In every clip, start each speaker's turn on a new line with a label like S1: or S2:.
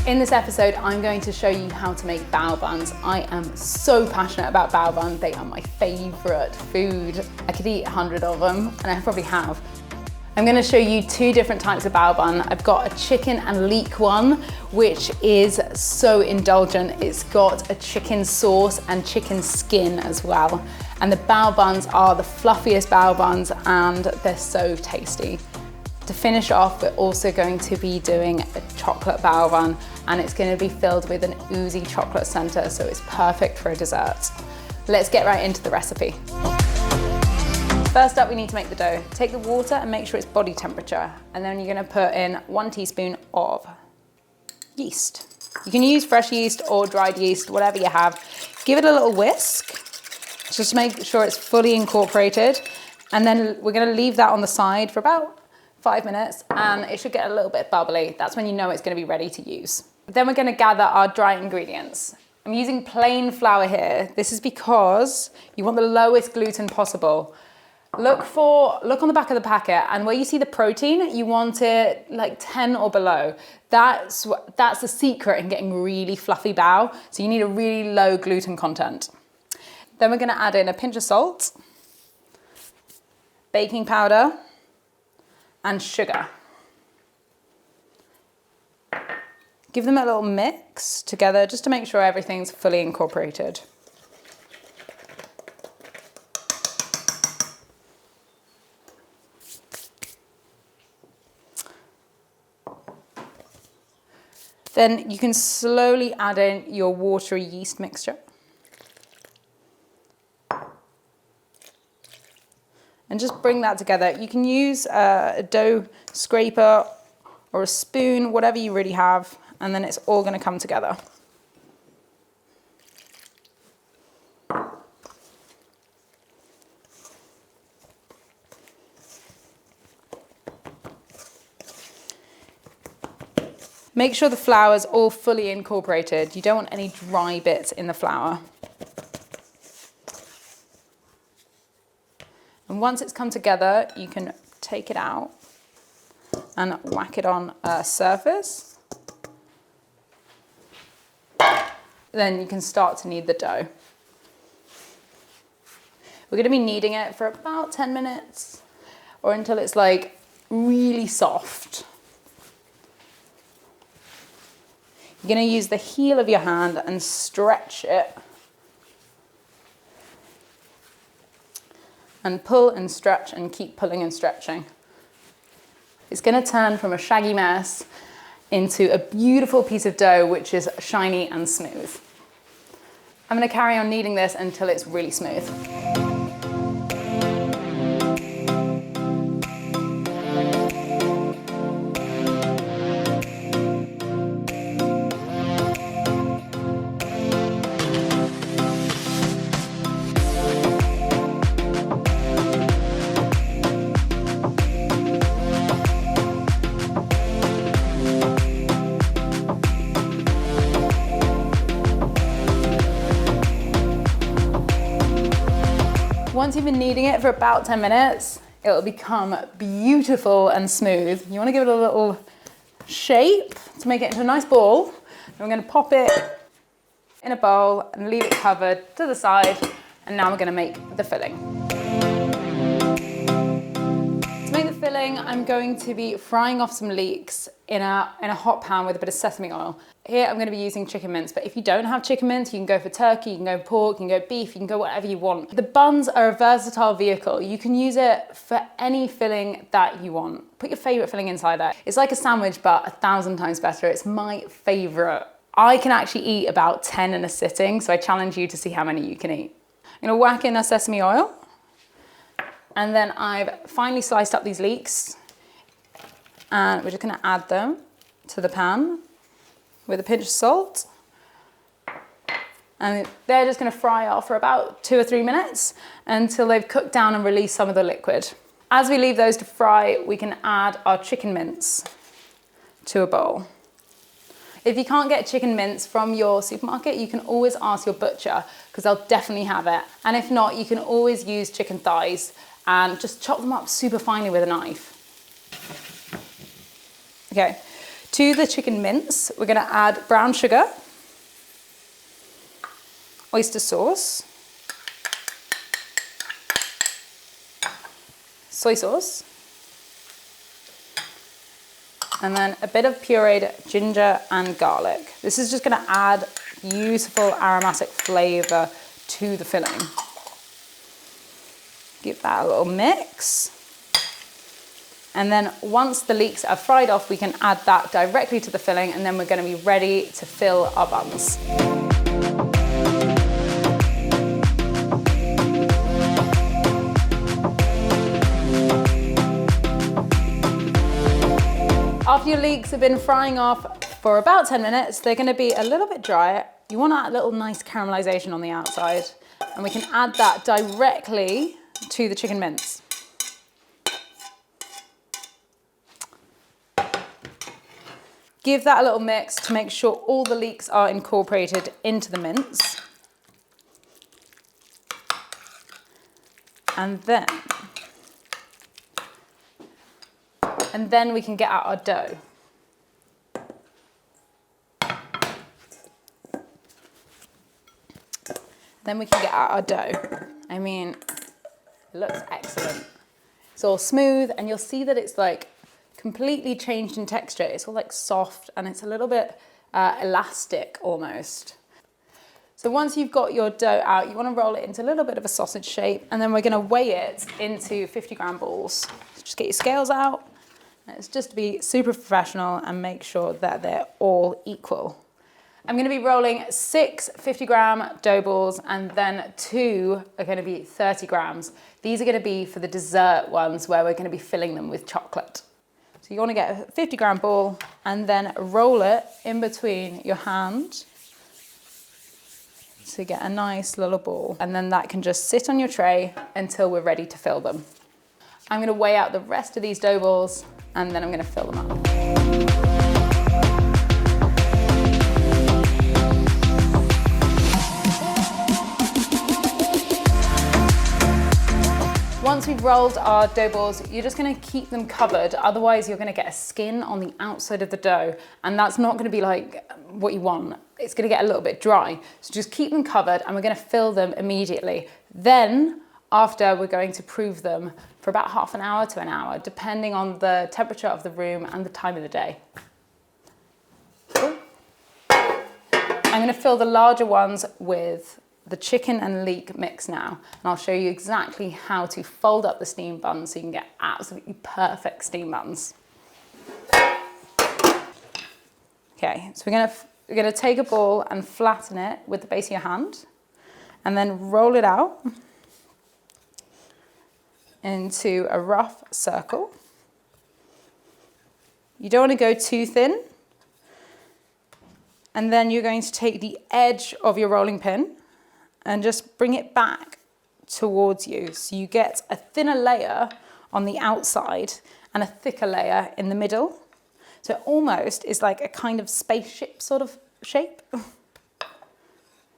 S1: In this episode, I'm going to show you how to make bao buns. I am so passionate about bao buns. They are my favorite food. I could eat 100 of them, and I probably have. I'm going to show you two different types of bao bun. I've got a chicken and leek one, which is so indulgent. It's got a chicken sauce and chicken skin as well. And the bao buns are the fluffiest bao buns, and they're so tasty. To finish off, we're also going to be doing a chocolate bao bun, and it's going to be filled with an oozy chocolate center, so it's perfect for a dessert. Let's get right into the recipe. First up, we need to make the dough. Take the water and make sure it's body temperature, and then you're going to put in 1 teaspoon of yeast. You can use fresh yeast or dried yeast, whatever you have. Give it a little whisk, just to make sure it's fully incorporated, and then we're going to leave that on the side for about 5 minutes, and it should get a little bit bubbly. That's when you know it's going to be ready to use. Then we're going to gather our dry ingredients. I'm using plain flour here. This is because you want the lowest gluten possible. Look on the back of the packet, and where you see the protein, you want it like 10 or below. That's the secret in getting really fluffy bao. So you need a really low gluten content. Then we're going to add in a pinch of salt, baking powder, and sugar. Give them a little mix together just to make sure everything's fully incorporated. Then you can slowly add in your watery yeast mixture. And just bring that together. You can use a dough scraper or a spoon, whatever you really have, and then it's all going to come together. Make sure the flour is all fully incorporated. You don't want any dry bits in the flour. And once it's come together, you can take it out and whack it on a surface. Then you can start to knead the dough. We're going to be kneading it for about 10 minutes or until it's like really soft. You're going to use the heel of your hand and stretch it. And pull and stretch and keep pulling and stretching. It's going to turn from a shaggy mess into a beautiful piece of dough which is shiny and smooth. I'm going to carry on kneading this until it's really smooth. Once you've been kneading it for about 10 minutes, it'll become beautiful and smooth. You want to give it a little shape to make it into a nice ball. And we're going to pop it in a bowl and leave it covered to the side. And now we're going to make the filling. To make the filling, I'm going to be frying off some leeks in a hot pan with a bit of sesame oil. Here I'm going to be using chicken mince, but if you don't have chicken mince, you can go for turkey, you can go pork, you can go beef, you can go whatever you want. The buns are a versatile vehicle. You can use it for any filling that you want. Put your favorite filling inside it. It's like a sandwich, but 1,000 times better. It's my favorite. I can actually eat about 10 in a sitting, so I challenge you to see how many you can eat. I'm going to whack in a sesame oil, and then I've finely sliced up these leeks, and we're just going to add them to the pan with a pinch of salt. And they're just going to fry off for about 2 or 3 minutes until they've cooked down and released some of the liquid. As we leave those to fry, we can add our chicken mince to a bowl. If you can't get chicken mince from your supermarket, you can always ask your butcher because they'll definitely have it. And if not, you can always use chicken thighs and just chop them up super finely with a knife. Okay, To the chicken mince, we're gonna add brown sugar, oyster sauce, soy sauce, and then a bit of pureed ginger and garlic. This is just gonna add beautiful aromatic flavor to the filling. Give that a little mix. And then once the leeks are fried off, we can add that directly to the filling, and then we're gonna be ready to fill our buns. After your leeks have been frying off for about 10 minutes, they're gonna be a little bit dry. You want that little nice caramelization on the outside, and we can add that directly to the chicken mince. Give that a little mix to make sure all the leeks are incorporated into the mince. And then we can get out our dough. I mean, it looks excellent. It's all smooth, and you'll see that it's like completely changed in texture. It's all like soft, and it's a little bit elastic almost. So once you've got your dough out, you want to roll it into a little bit of a sausage shape, and then we're going to weigh it into 50-gram balls. So just get your scales out. It's just to be super professional and make sure that they're all equal. I'm going to be rolling 6 50-gram dough balls, and then 2 are going to be 30 grams. These are going to be for the dessert ones where we're going to be filling them with chocolate. So you want to get a 50-gram ball and then roll it in between your hand to get a nice little ball. And then that can just sit on your tray until we're ready to fill them. I'm going to weigh out the rest of these dough balls, and then I'm going to fill them up. Once we've rolled our dough balls, you're just gonna keep them covered. Otherwise, you're gonna get a skin on the outside of the dough, and that's not gonna be like what you want. It's gonna get a little bit dry. So just keep them covered, and we're gonna fill them immediately. Then, after, we're going to prove them for about half an hour to an hour, depending on the temperature of the room and the time of the day. Cool. I'm gonna fill the larger ones with the chicken and leek mix now, and I'll show you exactly how to fold up the steam buns so you can get absolutely perfect steam buns. Okay, so we're gonna take a ball and flatten it with the base of your hand, and then roll it out into a rough circle. You don't want to go too thin, and then you're going to take the edge of your rolling pin and just bring it back towards you. So you get a thinner layer on the outside and a thicker layer in the middle. So it almost is like a kind of spaceship sort of shape.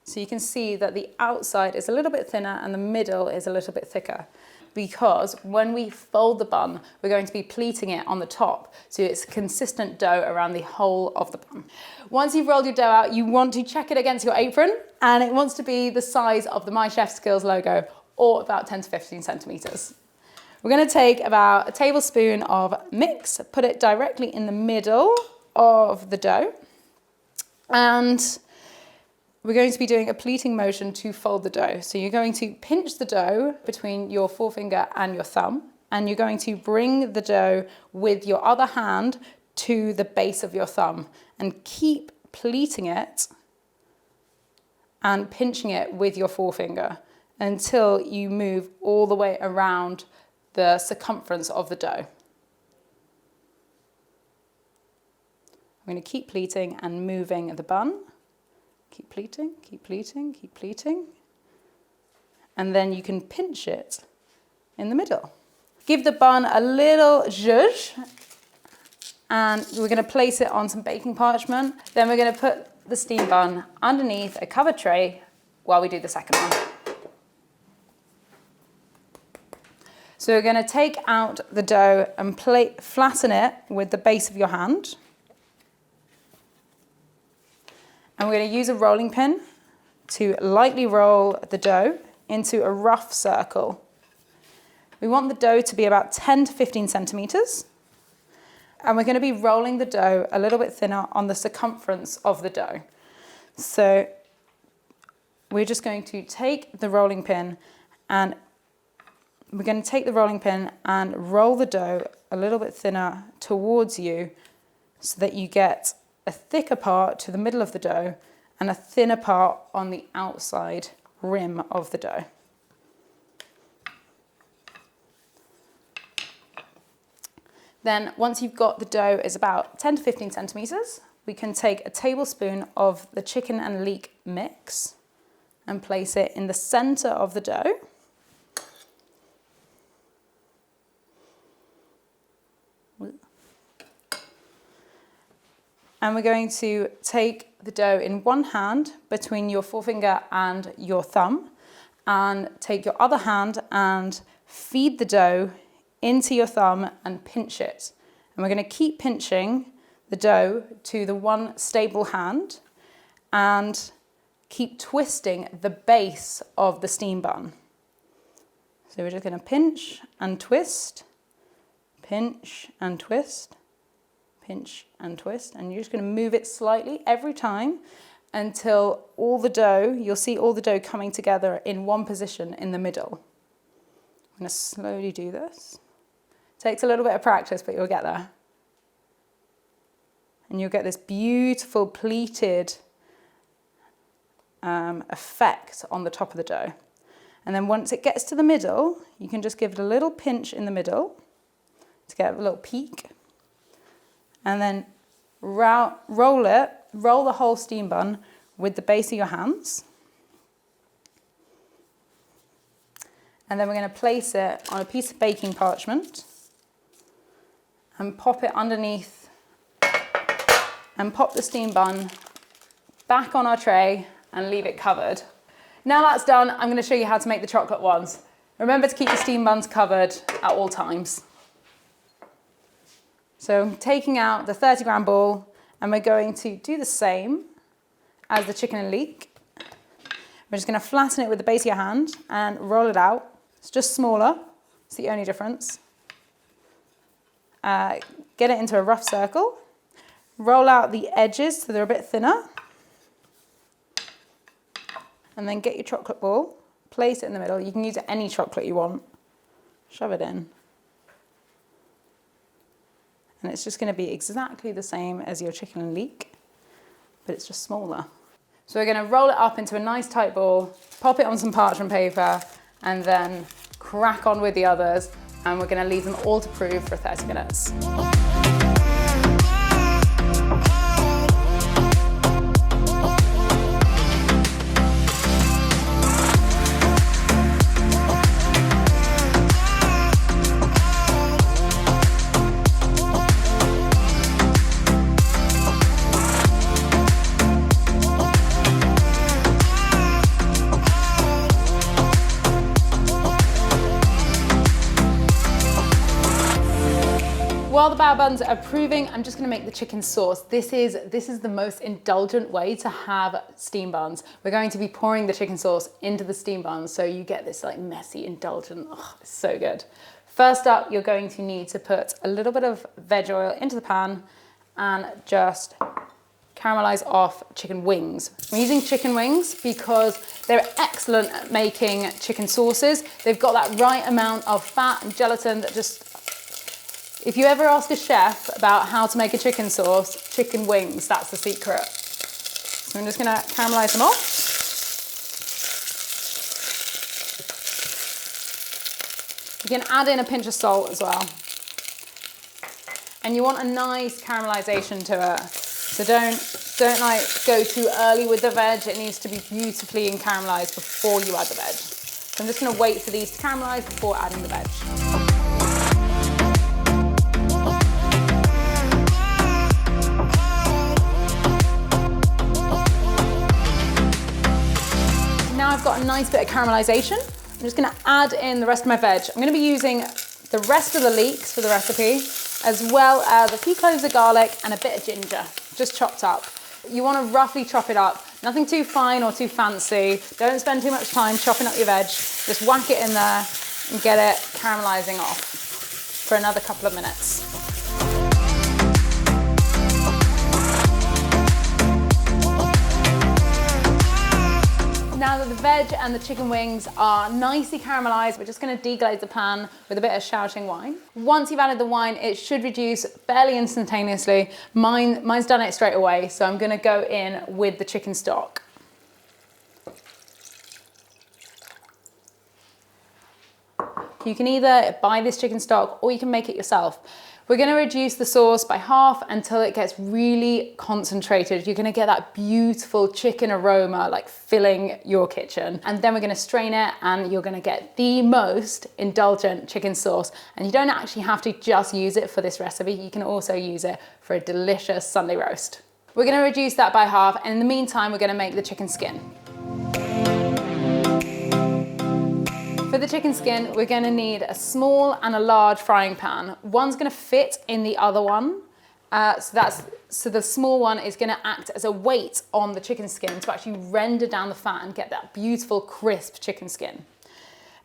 S1: So you can see that the outside is a little bit thinner and the middle is a little bit thicker, because when we fold the bun, we're going to be pleating it on the top, so it's consistent dough around the whole of the bun. Once you've rolled your dough out, you want to check it against your apron, and it wants to be the size of the My Chef Skills logo, or about 10 to 15 centimeters. We're gonna take about a tablespoon of mix, put it directly in the middle of the dough, and we're going to be doing a pleating motion to fold the dough. So you're going to pinch the dough between your forefinger and your thumb, and you're going to bring the dough with your other hand to the base of your thumb, and keep pleating it and pinching it with your forefinger until you move all the way around the circumference of the dough. I'm going to keep pleating and moving the bun. Keep pleating, keep pleating, keep pleating. And then you can pinch it in the middle. Give the bun a little zhuzh, and we're going to place it on some baking parchment. Then we're going to put the steam bun underneath a covered tray while we do the second one. So we're going to take out the dough and flatten it with the base of your hand. And we're going to use a rolling pin to lightly roll the dough into a rough circle. We want the dough to be about 10 to 15 centimeters. And we're going to be rolling the dough a little bit thinner on the circumference of the dough. So we're just going to take the rolling pin and roll the dough a little bit thinner towards you so that you get a thicker part to the middle of the dough and a thinner part on the outside rim of the dough. Then once you've got the dough is about 10 to 15 centimeters, we can take a tablespoon of the chicken and leek mix and place it in the center of the dough. And we're going to take the dough in one hand between your forefinger and your thumb, and take your other hand and feed the dough into your thumb and pinch it. And we're going to keep pinching the dough to the one stable hand and keep twisting the base of the steam bun. So we're just going to pinch and twist, pinch and twist, pinch and twist, and you're just going to move it slightly every time until all the dough, you'll see all the dough coming together in one position in the middle. I'm going to slowly do this. Takes a little bit of practice, but you'll get there. And you'll get this beautiful pleated effect on the top of the dough. And then once it gets to the middle, you can just give it a little pinch in the middle to get a little peak. And then roll the whole steam bun with the base of your hands. And then we're going to place it on a piece of baking parchment and pop it underneath and pop the steam bun back on our tray and leave it covered. Now that's done, I'm going to show you how to make the chocolate ones. Remember to keep your steam buns covered at all times. So taking out the 30-gram ball, and we're going to do the same as the chicken and leek. We're just going to flatten it with the base of your hand and roll it out. It's just smaller, it's the only difference. Get it into a rough circle. Roll out the edges so they're a bit thinner. And then get your chocolate ball, place it in the middle. You can use any chocolate you want. Shove it in. And it's just going to be exactly the same as your chicken and leek, but it's just smaller. So we're going to roll it up into a nice tight ball, pop it on some parchment paper, and then crack on with the others. And we're going to leave them all to prove for 30 minutes. While the Bao Buns are proving, I'm just going to make the chicken sauce. This is the most indulgent way to have steam buns. We're going to be pouring the chicken sauce into the steam buns, so you get this like messy, indulgent, it's so good. First up, you're going to need to put a little bit of veg oil into the pan and just caramelize off chicken wings. I'm using chicken wings because they're excellent at making chicken sauces. They've got that right amount of fat and gelatin that just, if you ever ask a chef about how to make a chicken sauce, chicken wings, that's the secret. So I'm just gonna caramelize them off. You can add in a pinch of salt as well. And you want a nice caramelization to it. So don't like go too early with the veg. It needs to be beautifully caramelized before you add the veg. So I'm just gonna wait for these to caramelize before adding the veg. Now I've got a nice bit of caramelization. I'm just gonna add in the rest of my veg. I'm gonna be using the rest of the leeks for the recipe, as well as a few cloves of garlic and a bit of ginger, just chopped up. You want to roughly chop it up. Nothing too fine or too fancy. Don't spend too much time chopping up your veg. Just whack it in there and get it caramelizing off for another couple of minutes. Now that the veg and the chicken wings are nicely caramelized, we're just going to deglaze the pan with a bit of shouting wine. Once you've added the wine, it should reduce fairly instantaneously. Mine's done it straight away, so I'm going to go in with the chicken stock. You can either buy this chicken stock or you can make it yourself. We're going to reduce the sauce by half until it gets really concentrated. You're going to get that beautiful chicken aroma like filling your kitchen. And then we're going to strain it and you're going to get the most indulgent chicken sauce. And you don't actually have to just use it for this recipe. You can also use it for a delicious Sunday roast. We're going to reduce that by half. And in the meantime, we're going to make the chicken skin. For the chicken skin, we're going to need a small and a large frying pan. One's going to fit in the other one. So the small one is going to act as a weight on the chicken skin to actually render down the fat and get that beautiful crisp chicken skin.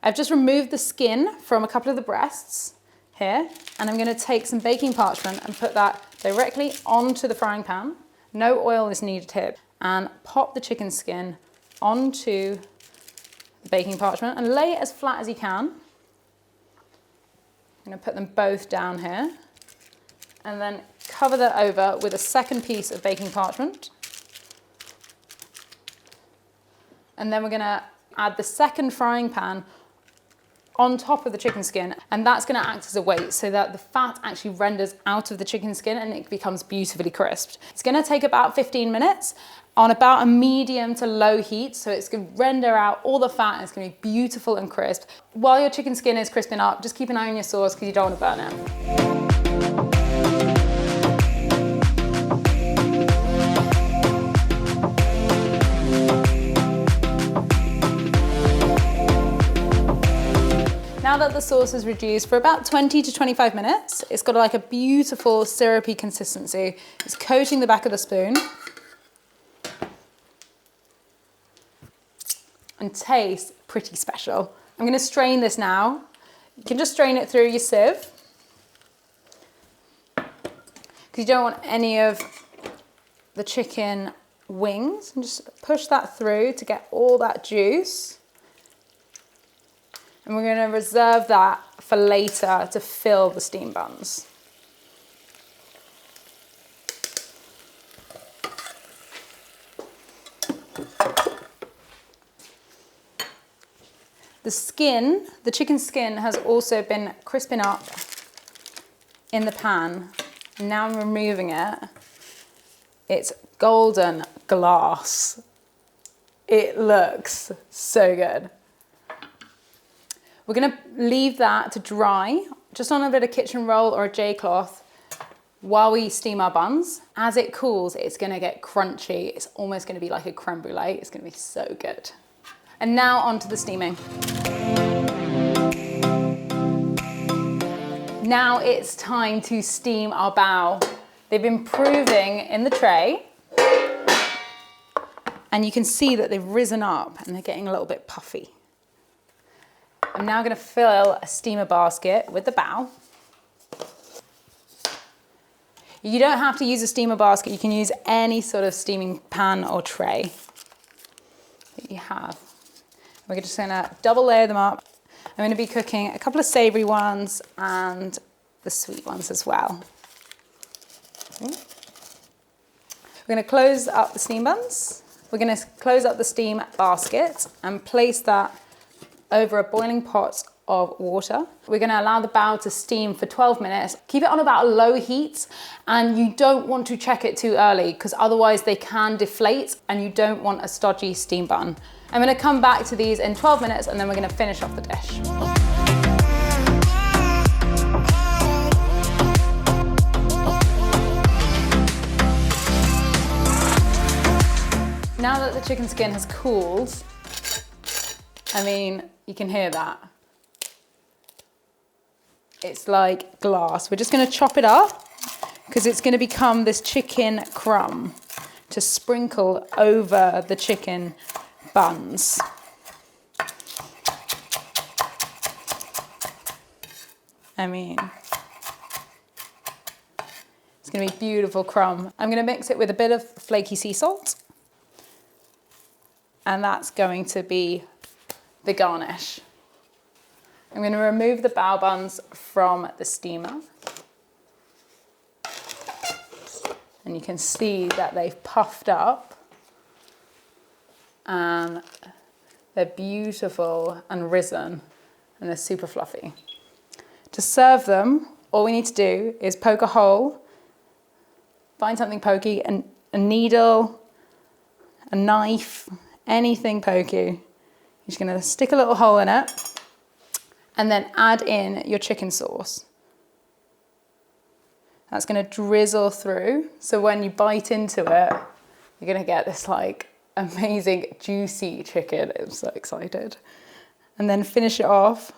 S1: I've just removed the skin from a couple of the breasts here, and I'm going to take some baking parchment and put that directly onto the frying pan. No oil is needed here. And pop the chicken skin onto the baking parchment and lay it as flat as you can. I'm going to put them both down here and then cover that over with a second piece of baking parchment. And then we're going to add the second frying pan on top of the chicken skin, and that's going to act as a weight so that the fat actually renders out of the chicken skin and it becomes beautifully crisped. It's going to take about 15 minutes on about a medium to low heat, so it's going to render out all the fat and it's going to be beautiful and crisp. While your chicken skin is crisping up, just keep an eye on your sauce because you don't want to burn it. Now that the sauce is reduced for about 20 to 25 minutes, it's got like a beautiful syrupy consistency. It's coating the back of the spoon. And tastes pretty special. I'm going to strain this now. You can just strain it through your sieve because you don't want any of the chicken wings, and just push that through to get all that juice. And we're going to reserve that for later to fill the steam buns. The skin, the chicken skin, has also been crisping up in the pan. Now I'm removing it. It's golden glass. It looks so good. We're going to leave that to dry just on a bit of kitchen roll or a J-cloth while we steam our buns. As it cools, it's going to get crunchy. It's almost going to be like a creme brulee. It's going to be so good. And now onto the steaming. Now it's time to steam our bao. They've been proving in the tray, and you can see that they've risen up and they're getting a little bit puffy. I'm now going to fill a steamer basket with the bao. You don't have to use a steamer basket. You can use any sort of steaming pan or tray that you have. We're just going to double layer them up. I'm going to be cooking a couple of savoury ones and the sweet ones as well. We're going to close up the steam buns. We're going to close up the steam basket and place that over a boiling pot of water. We're going to allow the bao to steam for 12 minutes. Keep it on about a low heat, and you don't want to check it too early because otherwise they can deflate and you don't want a stodgy steam bun. I'm going to come back to these in 12 minutes and then we're going to finish off the dish. Now that the chicken skin has cooled, I mean, you can hear that. It's like glass. We're just going to chop it up because it's going to become this chicken crumb. to sprinkle over the chicken buns. I mean, it's gonna be beautiful crumb. I'm gonna mix it with a bit of flaky sea salt, and that's going to be the garnish. I'm gonna remove the bao buns from the steamer. And you can see that they've puffed up and they're beautiful and risen and they're super fluffy. To serve them, all we need to do is poke a hole, find something pokey, a needle, a knife, anything pokey. You're just gonna stick a little hole in it and then add in your chicken sauce. That's gonna drizzle through. So when you bite into it, you're gonna get this like amazing juicy chicken. I'm so excited. And then finish it off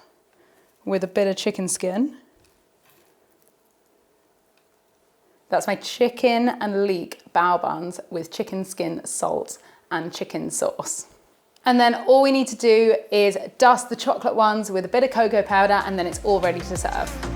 S1: with a bit of chicken skin. That's my chicken and leek bao buns with chicken skin, salt, and chicken sauce. And then all we need to do is dust the chocolate ones with a bit of cocoa powder, and then it's all ready to serve.